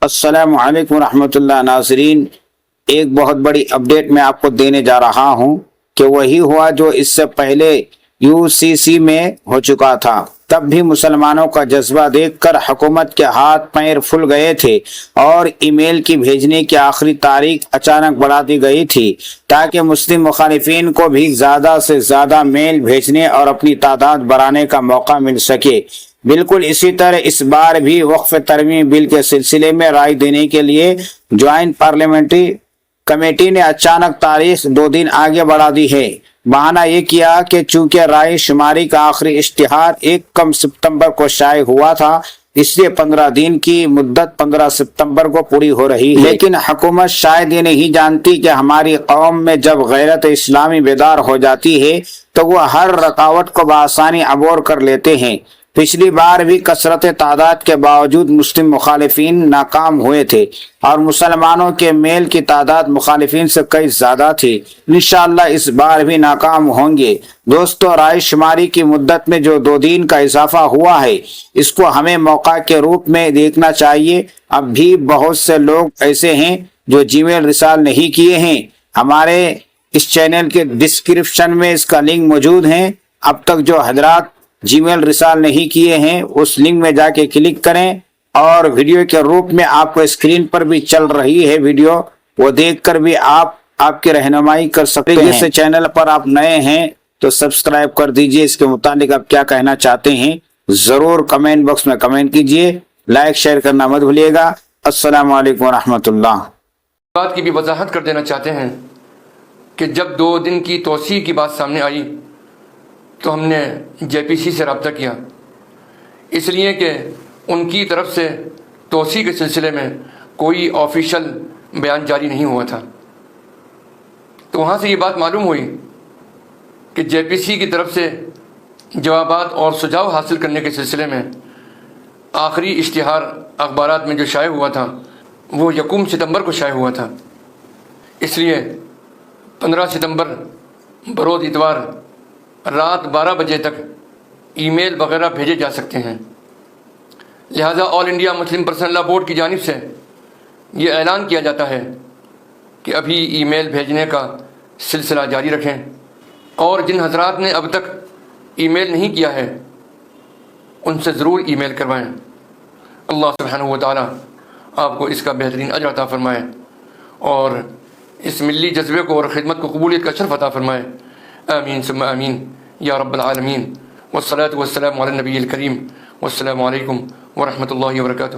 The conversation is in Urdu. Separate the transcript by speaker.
Speaker 1: السلام علیکم ورحمۃ اللہ ناظرین، ایک بہت بڑی اپڈیٹ میں آپ کو دینے جا رہا ہوں کہ وہی ہوا جو اس سے پہلے UCC میں ہو چکا تھا۔ تب بھی مسلمانوں کا جذبہ دیکھ کر حکومت کے ہاتھ پیر پھول گئے تھے اور ای میل کی بھیجنے کی آخری تاریخ اچانک بڑھا دی گئی تھی تاکہ مسلم مخالفین کو بھی زیادہ سے زیادہ میل بھیجنے اور اپنی تعداد بڑھانے کا موقع مل سکے۔ بالکل اسی طرح اس بار بھی وقف ترمیم بل کے سلسلے میں رائے دینے کے لیے جوائنٹ پارلیمنٹری کمیٹی نے اچانک تاریخ 2 دن آگے بڑھا دی ہے۔ بہانہ یہ کیا کہ چونکہ رائے شماری کا آخری اشتہار 1 ستمبر کو شائع ہوا تھا، اس لیے 15 دن کی مدت 15 ستمبر کو پوری ہو رہی ہے۔ لیکن حکومت شاید یہ نہیں جانتی کہ ہماری قوم میں جب غیرت اسلامی بیدار ہو جاتی ہے تو وہ ہر رکاوٹ کو بآسانی عبور کر لیتے ہیں۔ پچھلی بار بھی کثرت تعداد کے باوجود مسلم مخالفین ناکام ہوئے تھے اور مسلمانوں کے میل کی تعداد مخالفین سے کئی زیادہ تھی۔ انشاءاللہ اس بار بھی ناکام ہوں گے۔ دوستو، رائے شماری کی مدت میں جو 2 دن کا اضافہ ہوا ہے، اس کو ہمیں موقع کے روپ میں دیکھنا چاہیے۔ اب بھی بہت سے لوگ ایسے ہیں جو جی میل رسال نہیں کیے ہیں۔ ہمارے اس چینل کے ڈسکرپشن میں اس کا لنک موجود ہے۔ اب تک جو حضرات جی میل رسال نہیں کیے ہیں، اس لنک میں جا کے کلک کریں اور ویڈیو کے روپ میں آپ کو اسکرین پر بھی چل رہی ہے ویڈیو، وہ دیکھ کر بھی آپ کی رہنمائی کر سکتے ہیں۔ اس چینل پر آپ نئے ہیں تو سبسکرائب کر دیجئے۔ اس کے متعلق آپ کیا کہنا چاہتے ہیں ضرور کمنٹ باکس میں کمنٹ کیجئے، لائک شیئر کرنا مت بھولیے گا۔ السلام علیکم ورحمۃ اللہ۔
Speaker 2: بات کی بھی وضاحت کر دینا چاہتے ہیں کہ جب 2 دن کی توسیع کی بات سامنے آئی تو ہم نے JPC سے رابطہ کیا، اس لیے کہ ان کی طرف سے توسیع کے سلسلے میں کوئی آفیشل بیان جاری نہیں ہوا تھا۔ تو وہاں سے یہ بات معلوم ہوئی کہ JPC کی طرف سے جوابات اور سجھاؤ حاصل کرنے کے سلسلے میں آخری اشتہار اخبارات میں جو شائع ہوا تھا وہ 1 ستمبر کو شائع ہوا تھا۔ اس لیے 15 ستمبر بروز اتوار رات 12 بجے تک ای میل وغیرہ بھیجے جا سکتے ہیں۔ لہٰذا آل انڈیا مسلم پرسنل لا بورڈ کی جانب سے یہ اعلان کیا جاتا ہے کہ ابھی ای میل بھیجنے کا سلسلہ جاری رکھیں، اور جن حضرات نے اب تک ای میل نہیں کیا ہے ان سے ضرور ای میل کروائیں۔ اللہ سبحانہ و تعالی آپ کو اس کا بہترین اجر عطا فرمائے اور اس ملی جذبے کو اور خدمت کو قبولیت کا شرف عطا فرمائے۔ آمین ثم آمین یا رب العالمین، والصلاة والسلام علی النبی الکریم، والسلام علیکم ورحمۃ اللہ وبرکاتہ۔